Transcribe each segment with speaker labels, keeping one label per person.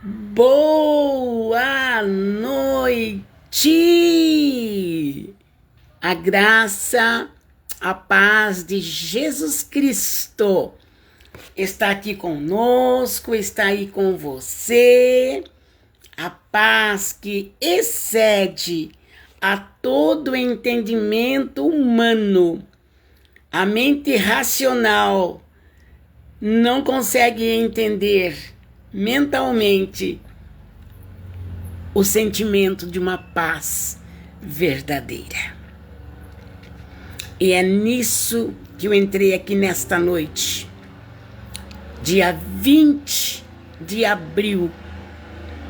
Speaker 1: Boa noite! A graça, a paz de Jesus Cristo está aqui conosco, está aí com você. A paz que excede a todo entendimento humano. A mente racional não consegue entender mentalmente o sentimento de uma paz verdadeira. E é nisso que eu entrei aqui nesta noite, dia 20 de abril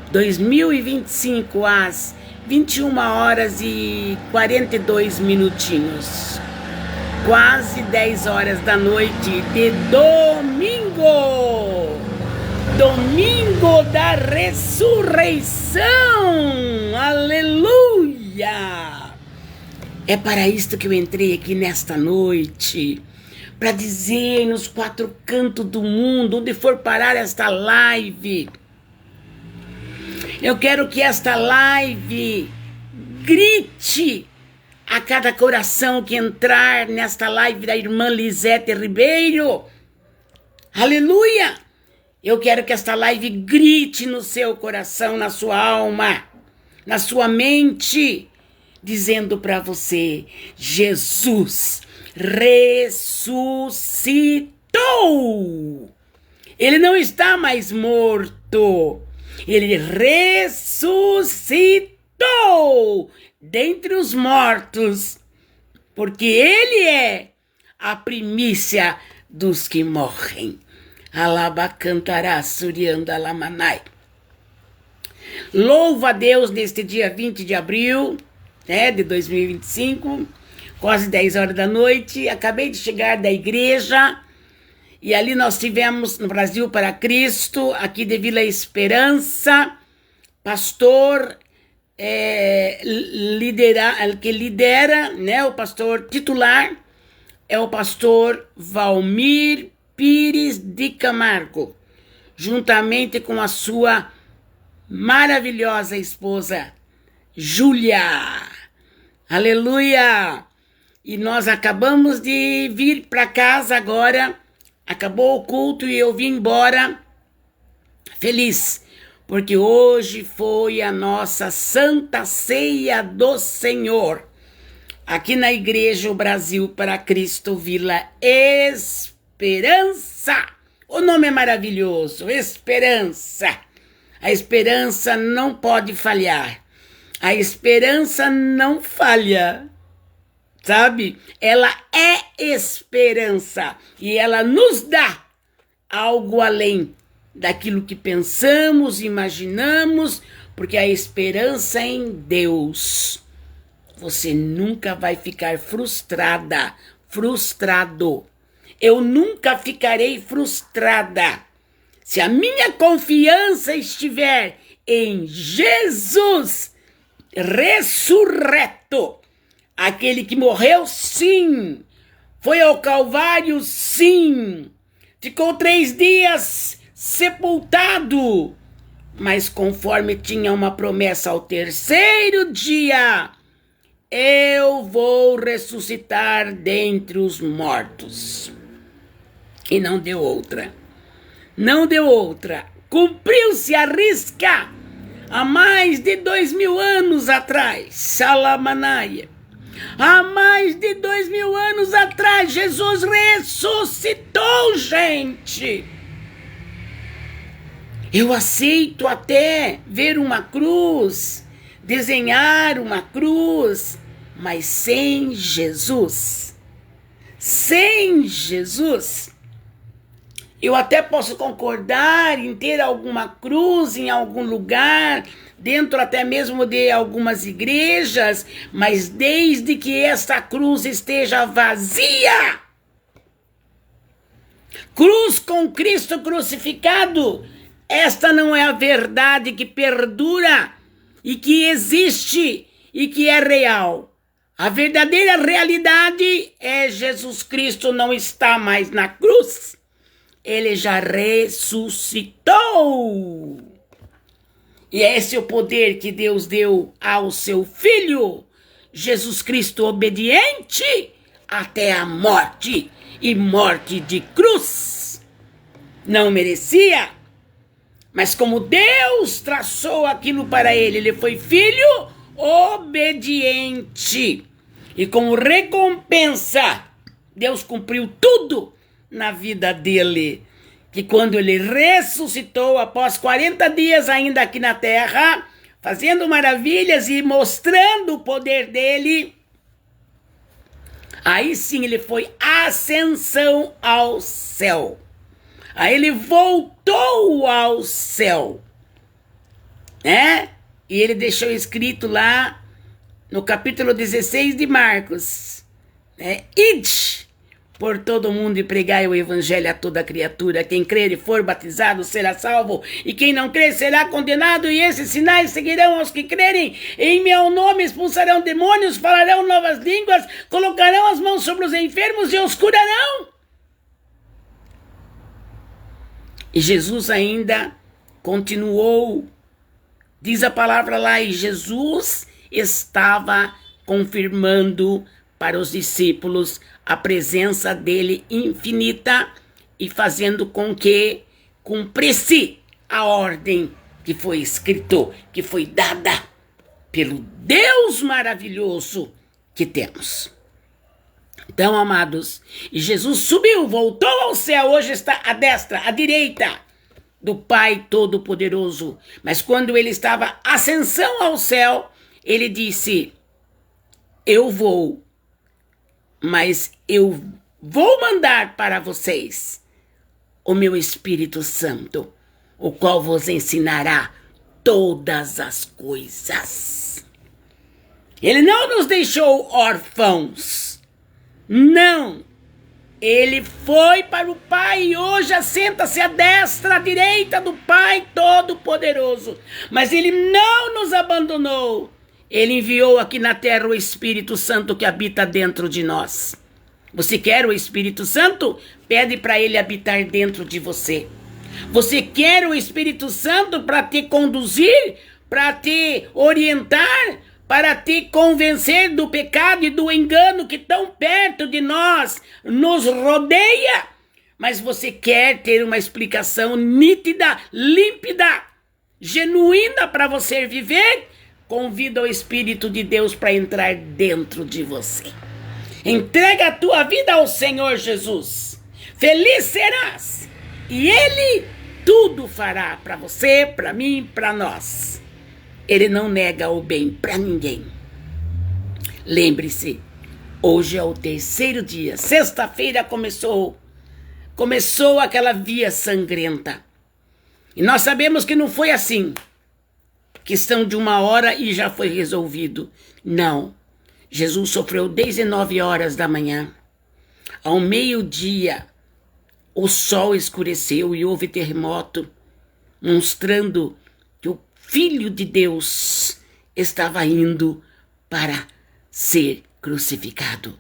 Speaker 1: de 2025, às 21 horas e 42 minutinhos. Quase 10 horas da noite de domingo. Domingo da ressurreição. Aleluia! É para isto que eu entrei aqui nesta noite. Para dizer nos quatro cantos do mundo, onde for parar esta live. Eu quero que esta live grite a cada coração que entrar nesta live da irmã Lisete Ribeiro. Aleluia! Eu quero que esta live grite no seu coração, na sua alma, na sua mente, dizendo para você: Jesus ressuscitou! Ele não está mais morto, ele ressuscitou dentre os mortos, porque ele é a primícia dos que morrem. Alabacantará, surianda lamanai. Louva a Deus neste dia 20 de abril, de 2025, quase 10 horas da noite. Acabei de chegar da igreja e ali nós tivemos no Brasil para Cristo, aqui de Vila Esperança, pastor que lidera, o pastor titular é o pastor Valmir Pires de Camargo, juntamente com a sua maravilhosa esposa, Júlia. Aleluia! E nós acabamos de vir para casa agora, acabou o culto e eu vim embora feliz, porque hoje foi a nossa Santa Ceia do Senhor, aqui na Igreja o Brasil para Cristo Vila Esperança. O nome é maravilhoso, Esperança. A esperança não pode falhar. A esperança não falha, sabe? Ela é esperança e ela nos dá algo além daquilo que pensamos, imaginamos, porque a esperança em Deus. Você nunca vai ficar frustrada, frustrado. Eu nunca ficarei frustrada se a minha confiança estiver em Jesus ressurreto, aquele que morreu, sim, foi ao Calvário, sim, ficou 3 dias sepultado, mas conforme tinha uma promessa, ao 3º dia, eu vou ressuscitar dentre os mortos. E não deu outra. Não deu outra. Cumpriu-se a risca há mais de 2000 anos atrás. Salamanaia. Há mais de 2000 anos atrás, Jesus ressuscitou, gente. Eu aceito até ver uma cruz, desenhar uma cruz, mas sem Jesus. Sem Jesus. Eu até posso concordar em ter alguma cruz em algum lugar, dentro até mesmo de algumas igrejas, mas desde que essa cruz esteja vazia. Cruz com Cristo crucificado, esta não é a verdade que perdura e que existe e que é real. A verdadeira realidade é Jesus Cristo não está mais na cruz. Ele já ressuscitou. E esse é o poder que Deus deu ao seu Filho, Jesus Cristo, obediente até a morte, e morte de cruz. Não merecia, mas como Deus traçou aquilo para ele, ele foi filho obediente. E como recompensa, Deus cumpriu tudo na vida dele. Que quando ele ressuscitou, após 40 dias ainda aqui na terra, fazendo maravilhas e mostrando o poder dele, aí sim ele foi ascensão ao céu. Aí ele voltou ao céu, né? E ele deixou escrito lá no capítulo 16 de Marcos, né? Ide por todo mundo e pregai o evangelho a toda criatura. Quem crer e for batizado será salvo, e quem não crer será condenado. E esses sinais seguirão aos que crerem: em meu nome expulsarão demônios, falarão novas línguas, colocarão as mãos sobre os enfermos e os curarão. E Jesus ainda continuou, diz a palavra lá, e Jesus estava confirmando para os discípulos a presença dele infinita e fazendo com que cumprisse a ordem que foi escrito, que foi dada pelo Deus maravilhoso que temos. Então, amados, e Jesus subiu, voltou ao céu, hoje está à destra, à direita do Pai Todo-Poderoso. Mas quando ele estava ascensão ao céu, ele disse: eu vou, mas eu vou mandar para vocês o meu Espírito Santo, o qual vos ensinará todas as coisas. Ele não nos deixou órfãos. Não, ele foi para o Pai e hoje assenta-se à destra, à direita do Pai Todo-Poderoso. Mas ele não nos abandonou. Ele enviou aqui na terra o Espírito Santo que habita dentro de nós. Você quer o Espírito Santo? Pede para ele habitar dentro de você. Você quer o Espírito Santo para te conduzir, para te orientar, para te convencer do pecado e do engano que tão perto de nós nos rodeia? Mas você quer ter uma explicação nítida, límpida, genuína para você viver? Convida o Espírito de Deus para entrar dentro de você. Entrega a tua vida ao Senhor Jesus. Feliz serás. E Ele tudo fará para você, para mim, para nós. Ele não nega o bem para ninguém. Lembre-se, hoje é o terceiro dia. Sexta-feira começou aquela via sangrenta. E nós sabemos que não foi assim. Questão de 1 hora e já foi resolvido. Não. Jesus sofreu 19 horas da manhã. Ao meio-dia, o sol escureceu e houve terremoto, mostrando que o Filho de Deus estava indo para ser crucificado.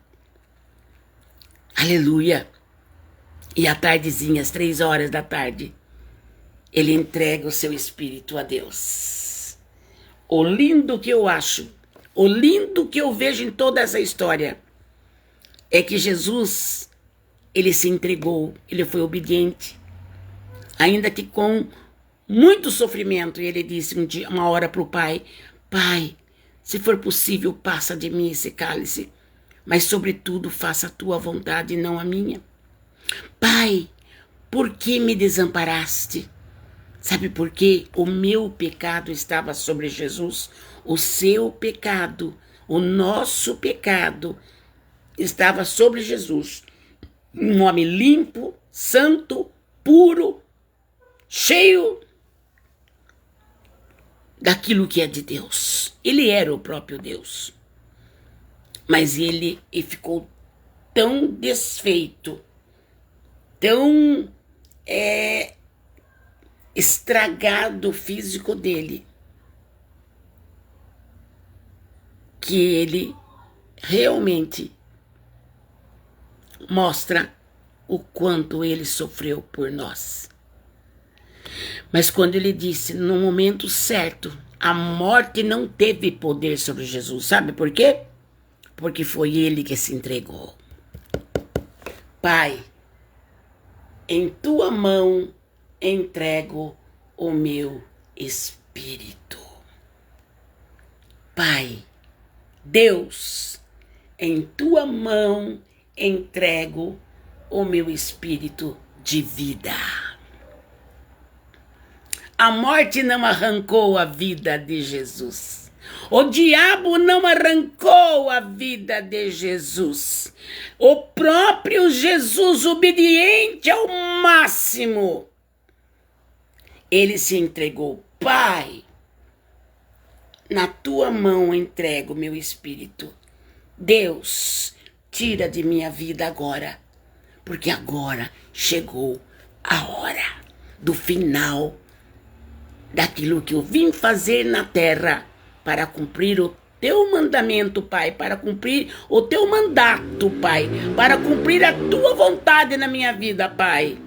Speaker 1: Aleluia! E à tardezinha, às 3 horas da tarde, ele entrega o seu espírito a Deus. O lindo que eu acho, o lindo que eu vejo em toda essa história, é que Jesus, ele se entregou, ele foi obediente, ainda que com muito sofrimento. E ele disse uma hora para o Pai: Pai, se for possível, passa de mim esse cálice, mas sobretudo faça a tua vontade e não a minha. Pai, por que me desamparaste? Sabe por quê? O meu pecado estava sobre Jesus, o seu pecado, o nosso pecado estava sobre Jesus. Um homem limpo, santo, puro, cheio daquilo que é de Deus. Ele era o próprio Deus. Mas ele ficou tão desfeito, tão estragado o físico dele, que ele realmente mostra o quanto ele sofreu por nós. Mas quando ele disse, no momento certo, a morte não teve poder sobre Jesus. Sabe por quê? Porque foi ele que se entregou. Pai, em tua mão entrego o meu espírito. Pai, Deus, em tua mão entrego o meu espírito de vida. A morte não arrancou a vida de Jesus. O diabo não arrancou a vida de Jesus. O próprio Jesus, obediente ao máximo, ele se entregou. Pai, na tua mão entrego meu espírito. Deus, tira de minha vida agora, porque agora chegou a hora do final daquilo que eu vim fazer na terra para cumprir o teu mandamento, Pai, para cumprir o teu mandato, Pai, para cumprir a tua vontade na minha vida, Pai.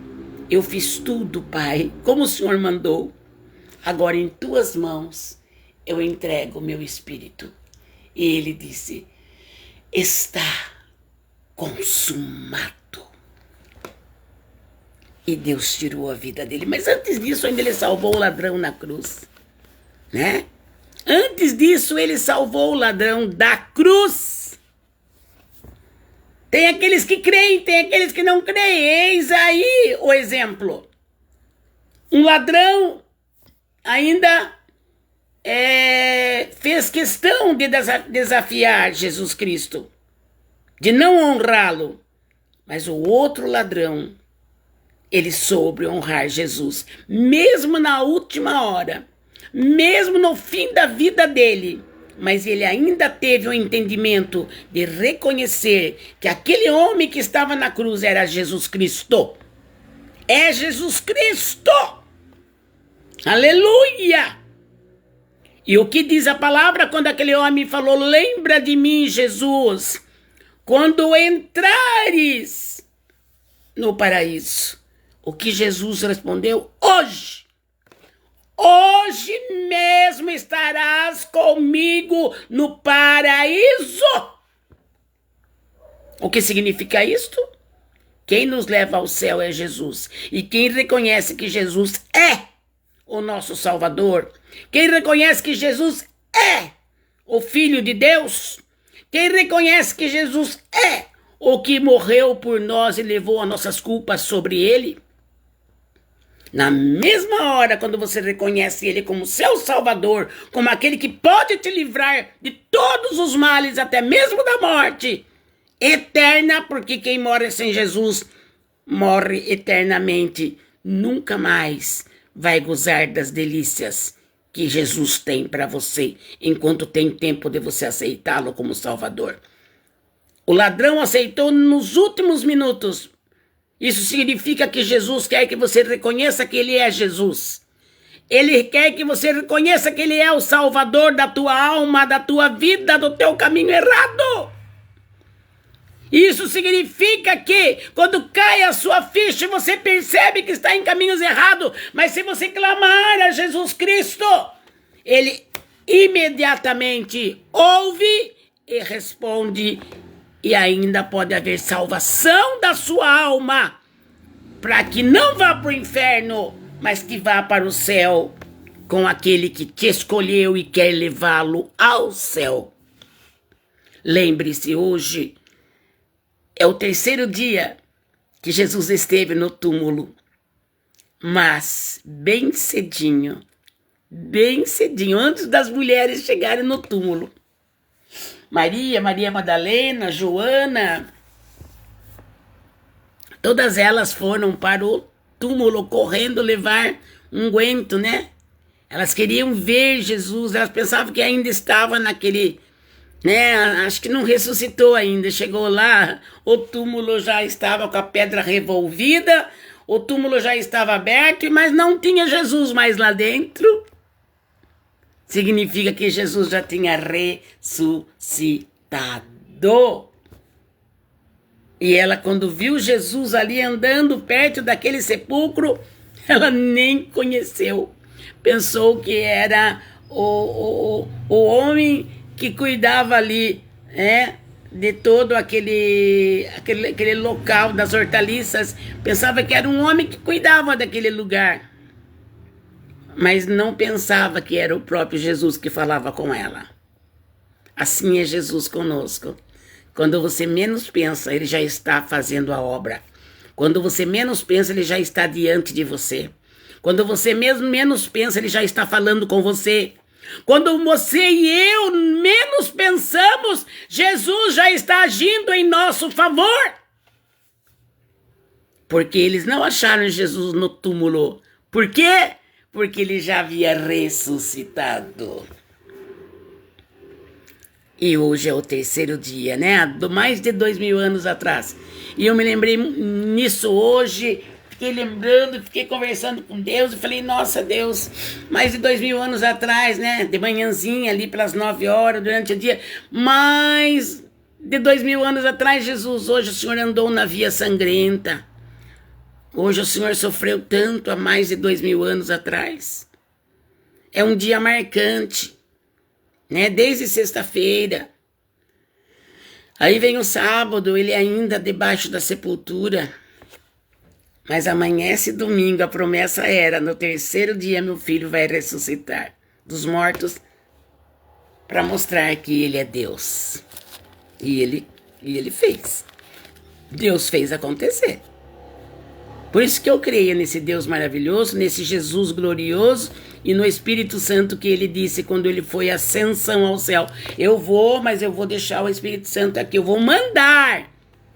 Speaker 1: Eu fiz tudo, Pai, como o Senhor mandou. Agora em tuas mãos eu entrego o meu espírito. E ele disse, está consumado. E Deus tirou a vida dele. Mas antes disso, ainda ele salvou o ladrão na cruz, né? Antes disso, ele salvou o ladrão da cruz. Tem aqueles que creem, tem aqueles que não creem. Eis aí o exemplo. Um ladrão ainda fez questão de desafiar Jesus Cristo, de não honrá-lo. Mas o outro ladrão, ele soube honrar Jesus, mesmo na última hora, mesmo no fim da vida dele. Mas ele ainda teve o entendimento de reconhecer que aquele homem que estava na cruz era Jesus Cristo. É Jesus Cristo. Aleluia! E o que diz a palavra quando aquele homem falou, lembra de mim, Jesus, quando entrares no paraíso. O que Jesus respondeu? Hoje mesmo estarás comigo no paraíso. O que significa isto? Quem nos leva ao céu é Jesus. E quem reconhece que Jesus é o nosso Salvador, quem reconhece que Jesus é o Filho de Deus, quem reconhece que Jesus é o que morreu por nós e levou as nossas culpas sobre ele, na mesma hora, quando você reconhece ele como seu Salvador, como aquele que pode te livrar de todos os males, até mesmo da morte eterna, porque quem morre sem Jesus morre eternamente, nunca mais vai gozar das delícias que Jesus tem para você, enquanto tem tempo de você aceitá-lo como Salvador. O ladrão aceitou nos últimos minutos. Isso significa que Jesus quer que você reconheça que ele é Jesus. Ele quer que você reconheça que ele é o Salvador da tua alma, da tua vida, do teu caminho errado. Isso significa que quando cai a sua ficha, você percebe que está em caminhos errados. Mas se você clamar a Jesus Cristo, ele imediatamente ouve e responde. E ainda pode haver salvação da sua alma, para que não vá para o inferno, mas que vá para o céu, com aquele que te escolheu e quer levá-lo ao céu. Lembre-se, hoje é o terceiro dia que Jesus esteve no túmulo, mas bem cedinho, antes das mulheres chegarem no túmulo, Maria Madalena, Joana, todas elas foram para o túmulo correndo levar unguento, né? Elas queriam ver Jesus, elas pensavam que ainda estava naquele, né? Acho que não ressuscitou ainda. Chegou lá, o túmulo já estava com a pedra revolvida, o túmulo já estava aberto, mas não tinha Jesus mais lá dentro. Significa que Jesus já tinha ressuscitado. E ela, quando viu Jesus ali andando perto daquele sepulcro, Ela nem conheceu. Pensou que era o homem que cuidava ali, né, de todo aquele local das hortaliças. Pensava que era um homem que cuidava daquele lugar. Mas não pensava que era o próprio Jesus que falava com ela. Assim é Jesus conosco. Quando você menos pensa, ele já está fazendo a obra. Quando você menos pensa, ele já está diante de você. Quando você mesmo menos pensa, ele já está falando com você. Quando você e eu menos pensamos, Jesus já está agindo em nosso favor. Porque eles não acharam Jesus no túmulo. Por quê? Porque ele já havia ressuscitado. E hoje é o terceiro dia, né? Mais de 2000 anos atrás. E eu me lembrei nisso hoje, fiquei lembrando, fiquei conversando com Deus e falei, nossa Deus, mais de 2000 anos atrás, né? De manhãzinha ali pelas 9 horas, durante o dia. Mais de 2000 anos atrás, Jesus, hoje o Senhor andou na via sangrenta. Hoje o Senhor sofreu tanto há mais de 2000 anos atrás. É um dia marcante, né? Desde sexta-feira. Aí vem o sábado, ele ainda debaixo da sepultura. Mas amanhece domingo, a promessa era, no terceiro dia meu filho vai ressuscitar dos mortos para mostrar que ele é Deus. E ele fez. Deus fez acontecer. Por isso que eu creio nesse Deus maravilhoso, nesse Jesus glorioso e no Espírito Santo que ele disse quando ele foi ascensão ao céu. Eu vou, mas eu vou deixar o Espírito Santo aqui, eu vou mandar.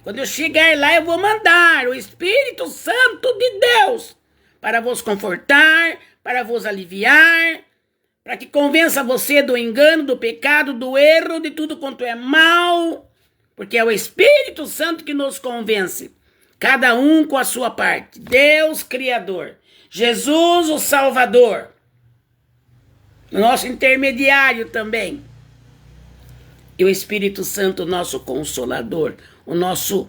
Speaker 1: Quando eu chegar lá, eu vou mandar o Espírito Santo de Deus para vos confortar, para vos aliviar, para que convença você do engano, do pecado, do erro, de tudo quanto é mal, porque é o Espírito Santo que nos convence. Cada um com a sua parte. Deus Criador. Jesus o Salvador. O nosso intermediário também. E o Espírito Santo, nosso Consolador. O nosso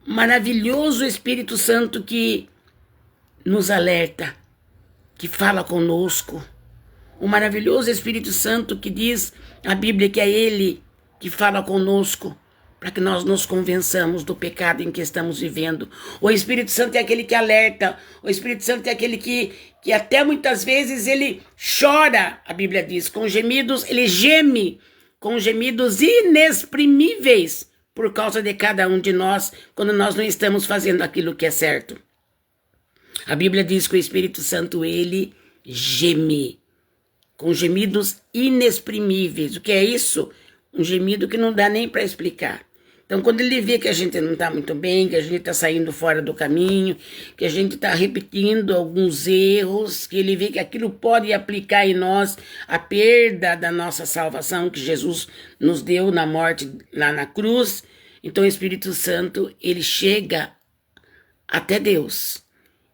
Speaker 1: maravilhoso Espírito Santo que nos alerta, que fala conosco. O maravilhoso Espírito Santo que diz a Bíblia que é Ele que fala conosco, para que nós nos convençamos do pecado em que estamos vivendo. O Espírito Santo é aquele que alerta, o Espírito Santo é aquele que até muitas vezes ele chora, a Bíblia diz, com gemidos, ele geme com gemidos inexprimíveis por causa de cada um de nós, quando nós não estamos fazendo aquilo que é certo. A Bíblia diz que o Espírito Santo, ele geme com gemidos inexprimíveis. O que é isso? Um gemido que não dá nem para explicar. Então, quando ele vê que a gente não está muito bem, que a gente está saindo fora do caminho, que a gente está repetindo alguns erros, que ele vê que aquilo pode aplicar em nós a perda da nossa salvação que Jesus nos deu na morte lá na cruz, então o Espírito Santo, ele chega até Deus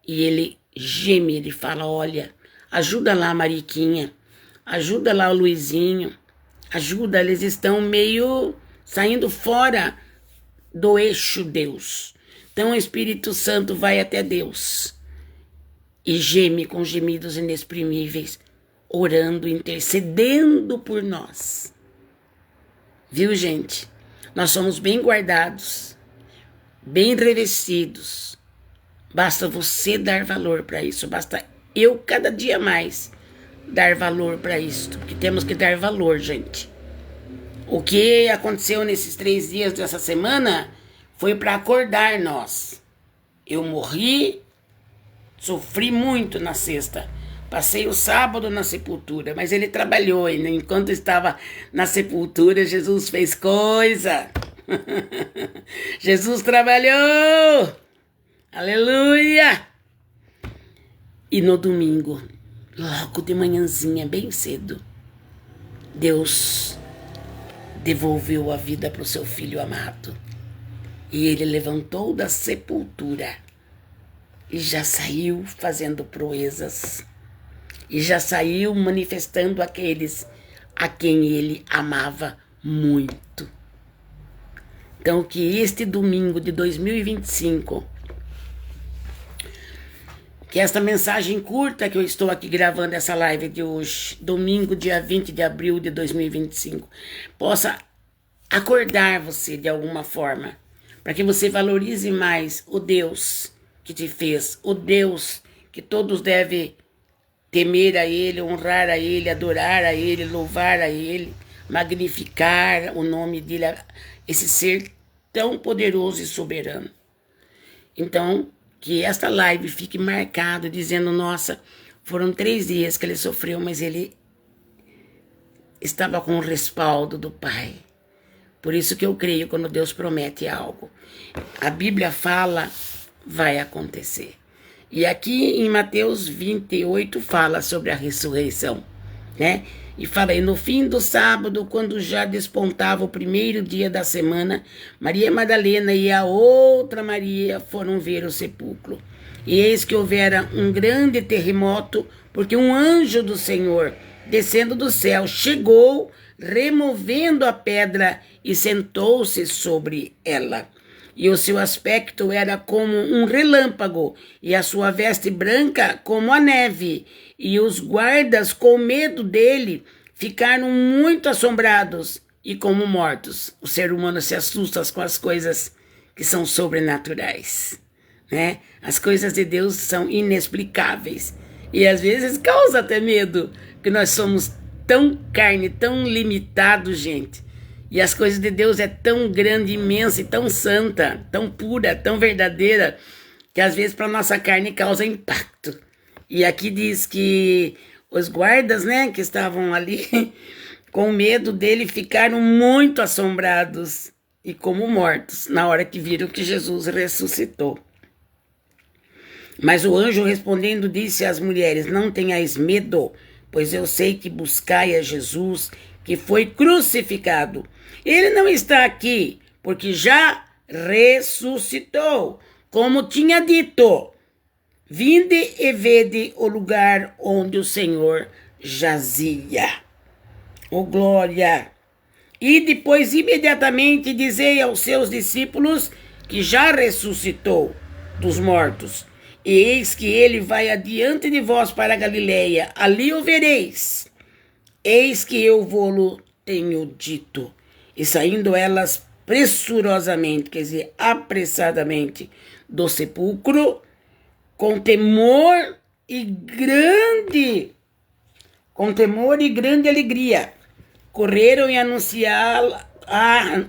Speaker 1: e ele geme, ele fala, olha, ajuda lá a Mariquinha, ajuda lá o Luizinho, ajuda, eles estão meio saindo fora do eixo Deus. Então o Espírito Santo vai até Deus e geme com gemidos inexprimíveis, orando, intercedendo por nós. Viu, gente? Nós somos bem guardados, bem revestidos. Basta você dar valor para isso, basta eu cada dia mais dar valor para isso, porque temos que dar valor, gente. O que aconteceu nesses 3 dias dessa semana foi para acordar nós. Eu morri, sofri muito na sexta, passei o sábado na sepultura, mas ele trabalhou, e enquanto estava na sepultura, Jesus fez coisa. Jesus trabalhou, aleluia! E no domingo, logo de manhãzinha, bem cedo, Deus devolveu a vida para o seu filho amado. E ele levantou da sepultura e já saiu fazendo proezas. E já saiu manifestando aqueles a quem ele amava muito. Então que este domingo de 2025 que esta mensagem curta que eu estou aqui gravando essa live de hoje, domingo, dia 20 de abril de 2025, possa acordar você de alguma forma, para que você valorize mais o Deus que te fez, o Deus que todos devem temer a Ele, honrar a Ele, adorar a Ele, louvar a Ele, magnificar o nome dEle, esse ser tão poderoso e soberano. Então, que esta live fique marcada, dizendo, nossa, foram 3 dias que ele sofreu, mas ele estava com o respaldo do Pai. Por isso que eu creio quando Deus promete algo. A Bíblia fala, vai acontecer. E aqui em Mateus 28 fala sobre a ressurreição, né? E fala aí, no fim do sábado, quando já despontava o primeiro dia da semana, Maria Madalena e a outra Maria foram ver o sepulcro. E eis que houvera um grande terremoto, porque um anjo do Senhor, descendo do céu, chegou, removendo a pedra e sentou-se sobre ela. E o seu aspecto era como um relâmpago, e a sua veste branca como a neve. E os guardas, com medo dele, ficaram muito assombrados e como mortos. O ser humano se assusta com as coisas que são sobrenaturais, né? As coisas de Deus são inexplicáveis. E às vezes causa até medo, porque nós somos tão carne, tão limitados, gente. E as coisas de Deus é tão grande, imensa e tão santa, tão pura, tão verdadeira, que às vezes para nossa carne causa impacto. E aqui diz que os guardas, né, que estavam ali, com medo dele, ficaram muito assombrados e como mortos, na hora que viram que Jesus ressuscitou. Mas o anjo respondendo disse às mulheres, não tenhais medo, pois eu sei que buscai a Jesus, que foi crucificado. Ele não está aqui, porque já ressuscitou, como tinha dito. Vinde e vede o lugar onde o Senhor jazia. Oh, glória! E depois imediatamente dizei aos seus discípulos que já ressuscitou dos mortos. E eis que ele vai adiante de vós para a Galileia, ali o vereis. Eis que eu vou-lo tenho dito. E saindo elas pressurosamente, quer dizer, apressadamente, do sepulcro, com temor e grande alegria, correram a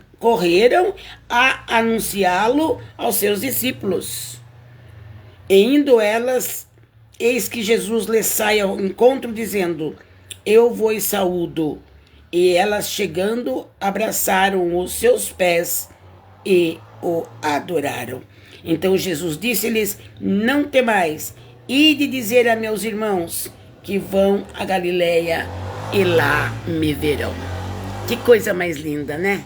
Speaker 1: anunciá-lo aos seus discípulos. E indo elas, eis que Jesus lhes sai ao encontro, dizendo, eu vos saúdo. E elas, chegando, abraçaram os seus pés e o adoraram. Então Jesus disse-lhes, não temais, ide dizer a meus irmãos que vão a Galileia e lá me verão. Que coisa mais linda, né?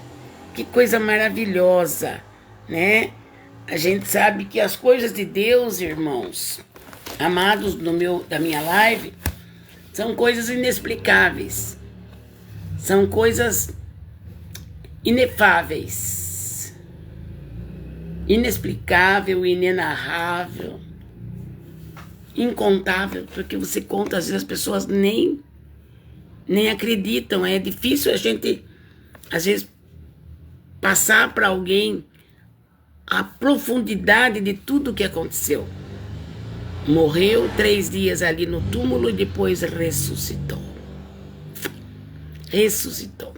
Speaker 1: Que coisa maravilhosa, né? A gente sabe que as coisas de Deus, irmãos, amados da minha live, são coisas inexplicáveis. São coisas inefáveis. Inexplicável, inenarrável, incontável, porque você conta, às vezes as pessoas nem acreditam. É difícil a gente, às vezes, passar para alguém a profundidade de tudo que aconteceu. Morreu 3 dias ali no túmulo e depois ressuscitou. Ressuscitou.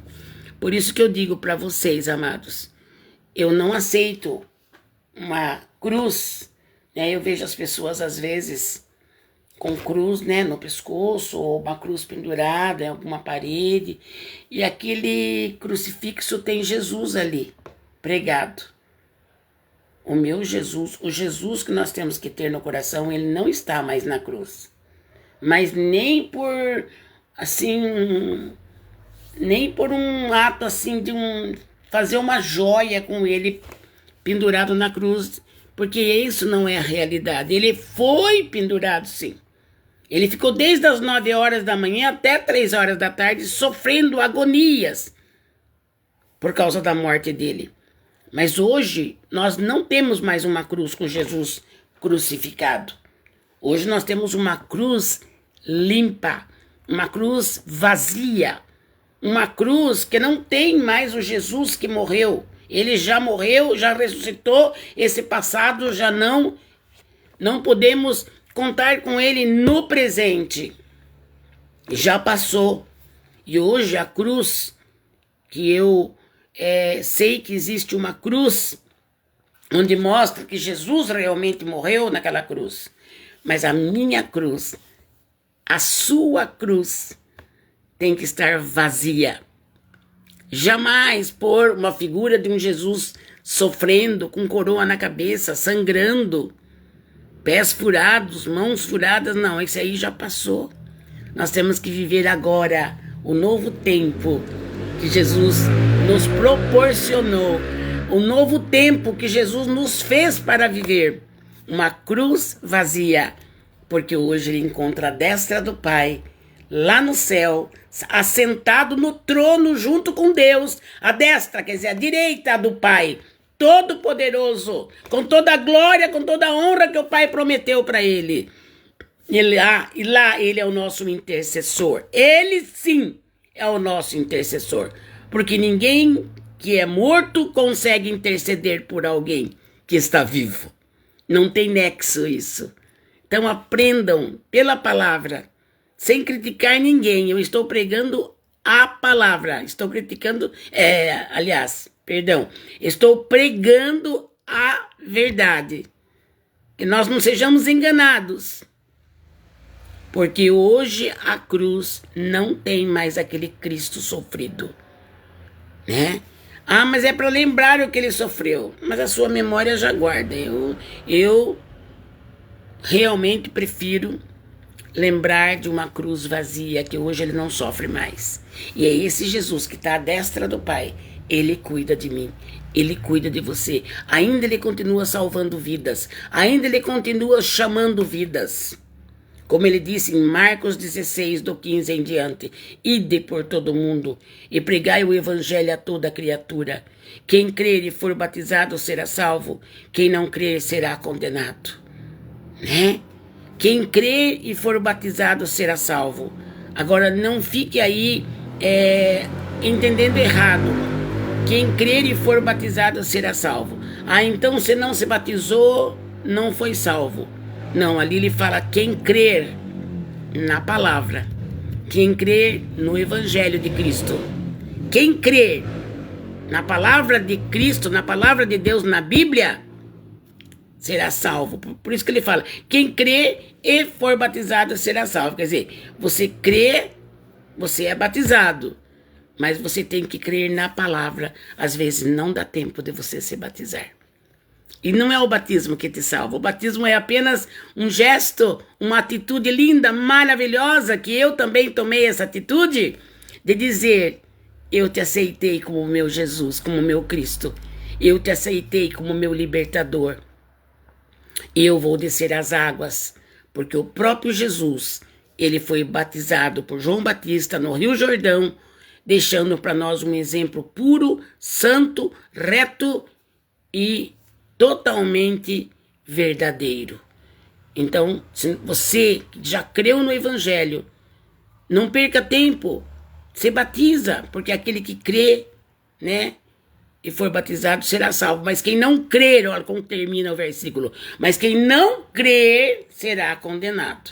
Speaker 1: Por isso que eu digo para vocês, amados, eu não aceito uma cruz, né? Eu vejo as pessoas às vezes com cruz, né, no pescoço, ou uma cruz pendurada em alguma parede, e aquele crucifixo tem Jesus ali, pregado. O meu Jesus, o Jesus que nós temos que ter no coração, ele não está mais na cruz. Mas nem por, assim, nem por um ato assim de fazer uma joia com ele pendurado na cruz, porque isso não é a realidade. Ele foi pendurado, sim. Ele ficou desde as 9 horas da manhã até 3 horas da tarde sofrendo agonias por causa da morte dele. Mas hoje nós não temos mais uma cruz com Jesus crucificado. Hoje nós temos uma cruz limpa, uma cruz vazia, uma cruz que não tem mais o Jesus que morreu. Ele já morreu, já ressuscitou, esse passado já não podemos contar com ele no presente. Já passou. E hoje a cruz, que eu sei que existe uma cruz, onde mostra que Jesus realmente morreu naquela cruz. Mas a minha cruz, a sua cruz, tem que estar vazia. Jamais pôr uma figura de um Jesus sofrendo, com coroa na cabeça, sangrando, pés furados, mãos furadas, não, esse aí já passou. Nós temos que viver agora o novo tempo que Jesus nos proporcionou, o novo tempo que Jesus nos fez para viver. Uma cruz vazia, porque hoje ele encontra a destra do Pai, lá no céu, assentado no trono junto com Deus, a destra, quer dizer, a direita do Pai, todo-poderoso, com toda a glória, com toda a honra que o Pai prometeu para ele. E lá ele é o nosso intercessor. Ele sim é o nosso intercessor, porque ninguém que é morto consegue interceder por alguém que está vivo. Não tem nexo isso. Então aprendam pela palavra, sem criticar ninguém. Eu estou pregando a palavra. Estou criticando, estou pregando a verdade. Que nós não sejamos enganados. Porque hoje a cruz não tem mais aquele Cristo sofrido, né? Ah, mas é para lembrar o que ele sofreu. Mas a sua memória já guarda. Eu realmente prefiro lembrar de uma cruz vazia, que hoje ele não sofre mais. E é esse Jesus que está à destra do Pai. Ele cuida de mim. Ele cuida de você. Ainda ele continua salvando vidas. Ainda ele continua chamando vidas. Como ele disse em Marcos 16, do 15 em diante: ide por todo o mundo e pregai o evangelho a toda criatura. Quem crer e for batizado será salvo, quem não crer será condenado. Né? Quem crer e for batizado será salvo. Agora não fique aí entendendo errado. Quem crer e for batizado será salvo. Ah, então se não se batizou, não foi salvo. Não, ali ele fala quem crer na palavra, quem crer no evangelho de Cristo, quem crer na palavra de Cristo, na palavra de Deus, na Bíblia, será salvo. Por isso que ele fala, quem crer e for batizado será salvo. Quer dizer, você crê, você é batizado, mas você tem que crer na palavra. Às vezes não dá tempo de você se batizar. E não é o batismo que te salva. O batismo é apenas um gesto, uma atitude linda, maravilhosa, que eu também tomei essa atitude de dizer: eu te aceitei como meu Jesus, como meu Cristo. Eu te aceitei como meu libertador. Eu vou descer as águas, porque o próprio Jesus, ele foi batizado por João Batista no Rio Jordão, deixando para nós um exemplo puro, santo, reto e totalmente verdadeiro. Então, se você já creu no evangelho, não perca tempo, se batiza, porque aquele que crê, né, e for batizado será salvo. Mas quem não crer, olha como termina o versículo, mas quem não crer será condenado.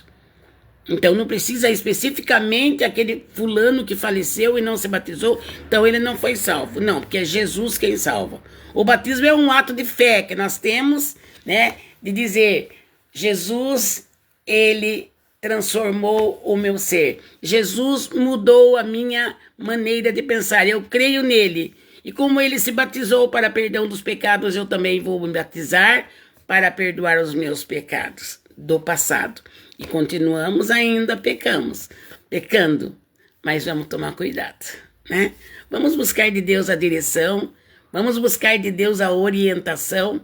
Speaker 1: Então não precisa especificamente aquele fulano que faleceu e não se batizou, então ele não foi salvo. Não, porque é Jesus quem salva. O batismo é um ato de fé que nós temos, né, de dizer: Jesus, ele transformou o meu ser. Jesus mudou a minha maneira de pensar. Eu creio nele. E como ele se batizou para perdão dos pecados, eu também vou me batizar para perdoar os meus pecados do passado. E continuamos ainda pecando, mas vamos tomar cuidado, né? Vamos buscar de Deus a direção, vamos buscar de Deus a orientação,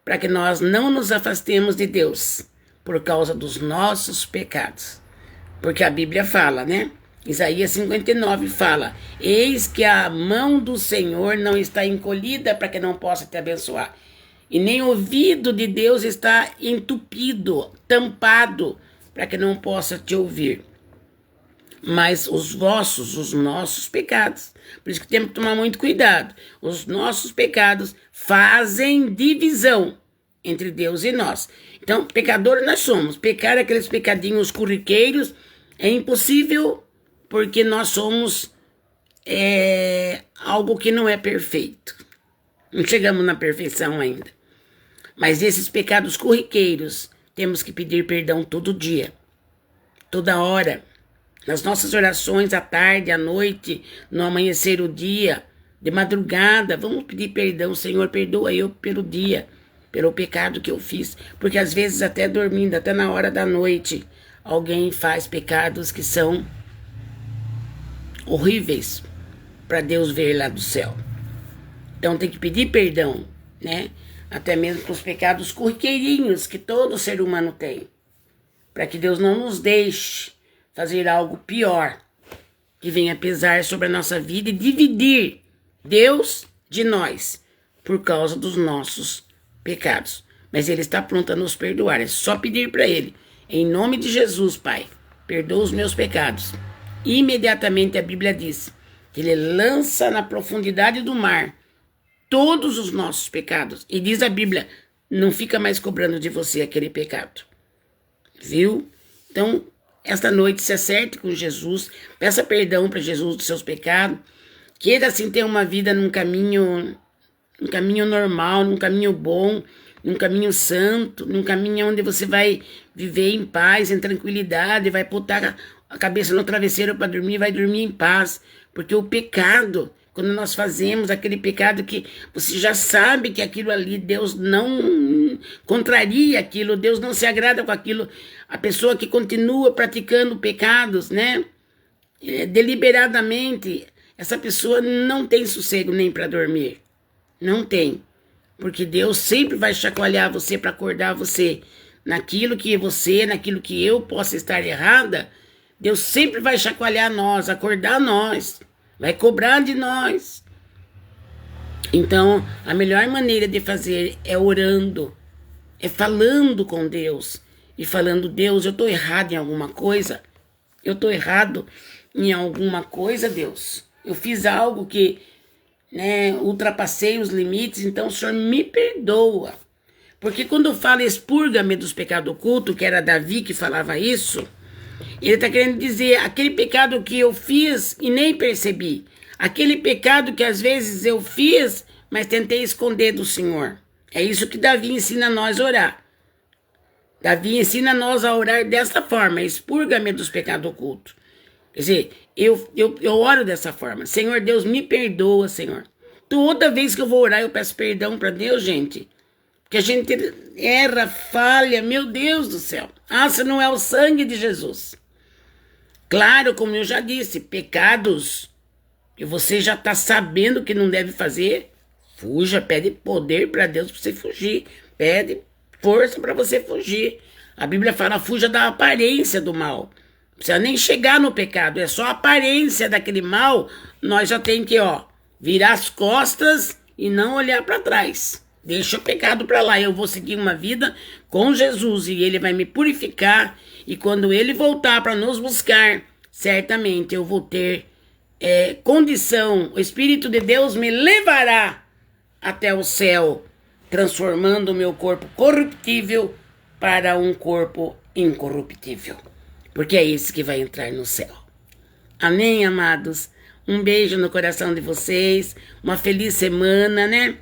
Speaker 1: para que nós não nos afastemos de Deus por causa dos nossos pecados. Porque a Bíblia fala, né? Isaías 59 fala: eis que a mão do Senhor não está encolhida para que não possa te abençoar. e nem o ouvido de Deus está entupido, tampado, para que não possa te ouvir. Mas os nossos pecados, por isso que temos que tomar muito cuidado, os nossos pecados fazem divisão entre Deus e nós. Então, pecadores nós somos. Pecar aqueles pecadinhos corriqueiros é impossível, porque nós somos algo que não é perfeito. Não chegamos na perfeição ainda. Mas esses pecados corriqueiros, temos que pedir perdão todo dia, toda hora. Nas nossas orações, à tarde, à noite, no amanhecer do dia, de madrugada, vamos pedir perdão. Senhor, perdoa eu pelo dia, pelo pecado que eu fiz. Porque às vezes até dormindo, até na hora da noite, alguém faz pecados que são horríveis para Deus ver lá do céu. Então tem que pedir perdão, né? Até mesmo para os pecados corriqueirinhos que todo ser humano tem. Para que Deus não nos deixe fazer algo pior, que venha pesar sobre a nossa vida e dividir Deus de nós, por causa dos nossos pecados. Mas Ele está pronto a nos perdoar, é só pedir para Ele. Em nome de Jesus, Pai, perdoa os meus pecados. Imediatamente a Bíblia diz que Ele lança na profundidade do mar todos os nossos pecados. E diz a Bíblia, não fica mais cobrando de você aquele pecado. Viu? Então, esta noite se acerte com Jesus, peça perdão para Jesus dos seus pecados, queira assim ter uma vida num caminho normal, num caminho bom, num caminho santo, num caminho onde você vai viver em paz, em tranquilidade, vai botar a cabeça no travesseiro para dormir, vai dormir em paz, porque o pecado, quando nós fazemos aquele pecado que você já sabe que aquilo ali, Deus não contraria aquilo, Deus não se agrada com aquilo, a pessoa que continua praticando pecados, né, deliberadamente, essa pessoa não tem sossego nem para dormir, não tem, porque Deus sempre vai chacoalhar você para acordar você naquilo que eu possa estar errada. Deus sempre vai chacoalhar nós, acordar nós, vai cobrar de nós. Então, a melhor maneira de fazer é orando, é falando com Deus e falando, Deus, eu estou errado em alguma coisa, Deus. Eu fiz algo que, ultrapassei os limites, então o Senhor me perdoa. Porque quando fala expurga-me dos pecados ocultos, que era Davi que falava isso, ele está querendo dizer aquele pecado que eu fiz e nem percebi. Aquele pecado que às vezes eu fiz, mas tentei esconder do Senhor. É isso que Davi ensina nós a orar. Davi ensina nós a orar dessa forma, expurga-me dos pecados ocultos. Quer dizer, eu oro dessa forma. Senhor Deus, me perdoa, Senhor. Toda vez que eu vou orar, eu peço perdão para Deus, gente. Porque a gente erra, falha, meu Deus do céu. Se não é o sangue de Jesus. Claro, como eu já disse, pecados, e você já está sabendo que não deve fazer, fuja, pede poder para Deus para você fugir. Pede força para você fugir. A Bíblia fala, fuja da aparência do mal. Não precisa nem chegar no pecado, é só a aparência daquele mal. Nós já tem que, virar as costas e não olhar para trás. Deixa o pecado para lá, eu vou seguir uma vida com Jesus e Ele vai me purificar. E quando Ele voltar para nos buscar, certamente eu vou ter condição. O Espírito de Deus me levará até o céu, transformando o meu corpo corruptível para um corpo incorruptível. Porque é esse que vai entrar no céu. Amém, amados? Um beijo no coração de vocês, uma feliz semana, né?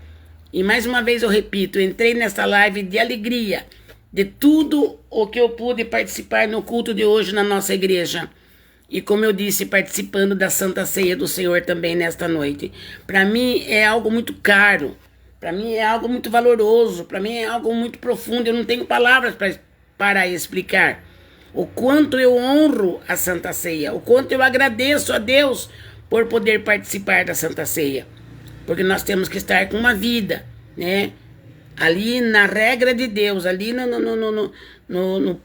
Speaker 1: E mais uma vez eu repito, entrei nessa live de alegria, de tudo o que eu pude participar no culto de hoje na nossa igreja. E como eu disse, participando da Santa Ceia do Senhor também nesta noite. Para mim é algo muito caro, para mim é algo muito valoroso, para mim é algo muito profundo. Eu não tenho palavras para explicar o quanto eu honro a Santa Ceia, o quanto eu agradeço a Deus por poder participar da Santa Ceia. Porque nós temos que estar com uma vida, né? Ali na regra de Deus, ali no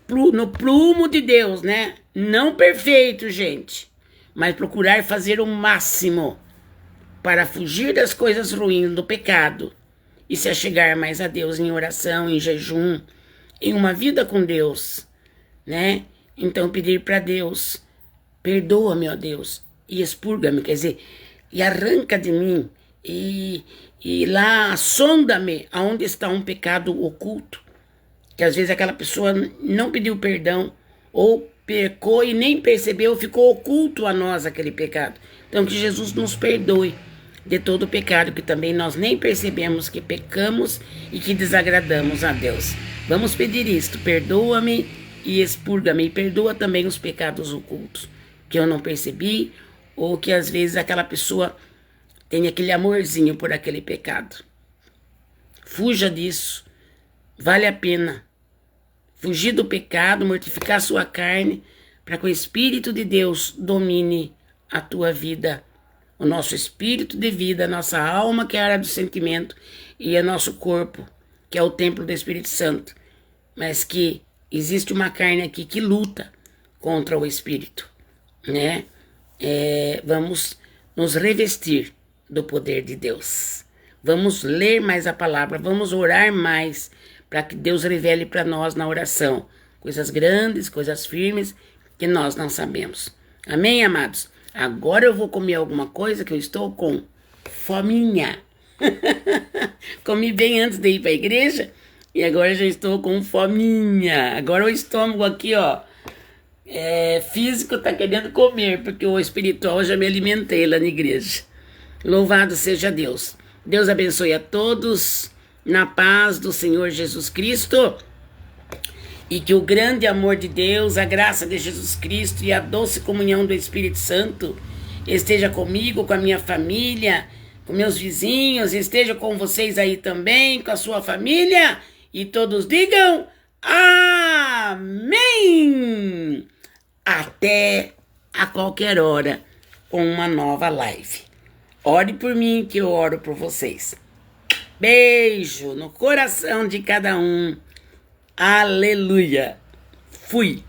Speaker 1: prumo de Deus, né? Não perfeito, gente, mas procurar fazer o máximo para fugir das coisas ruins, do pecado, e se achegar mais a Deus em oração, em jejum, em uma vida com Deus, né? Então pedir para Deus, perdoa-me, ó Deus, e expurga-me, quer dizer, e arranca de mim, e lá sonda-me aonde está um pecado oculto, que às vezes aquela pessoa não pediu perdão, ou pecou e nem percebeu, ficou oculto a nós aquele pecado. Então que Jesus nos perdoe de todo o pecado, que também nós nem percebemos que pecamos e que desagradamos a Deus. Vamos pedir isto, perdoa-me e expurga-me, e perdoa também os pecados ocultos, que eu não percebi, ou que às vezes aquela pessoa tem aquele amorzinho por aquele pecado. Fuja disso, vale a pena fugir do pecado, mortificar a sua carne, para que o Espírito de Deus domine a tua vida, o nosso espírito de vida, a nossa alma, que é a área do sentimento, e o nosso corpo, que é o templo do Espírito Santo, mas que existe uma carne aqui que luta contra o Espírito, né? Vamos nos revestir do poder de Deus. Vamos ler mais a palavra, vamos orar mais, para que Deus revele para nós na oração coisas grandes, coisas firmes, que nós não sabemos. Amém, amados? Agora eu vou comer alguma coisa, que eu estou com fominha. Comi bem antes de ir para a igreja, e agora já estou com fominha. Agora o estômago aqui, ó, físico tá querendo comer, porque o espiritual eu já me alimentei lá na igreja. Louvado seja Deus. Deus abençoe a todos, na paz do Senhor Jesus Cristo, e que o grande amor de Deus, a graça de Jesus Cristo e a doce comunhão do Espírito Santo esteja comigo, com a minha família, com meus vizinhos, esteja com vocês aí também, com a sua família, e todos digam amém! Até a qualquer hora com uma nova live. Ore por mim, que eu oro por vocês. Beijo no coração de cada um. Aleluia. Fui.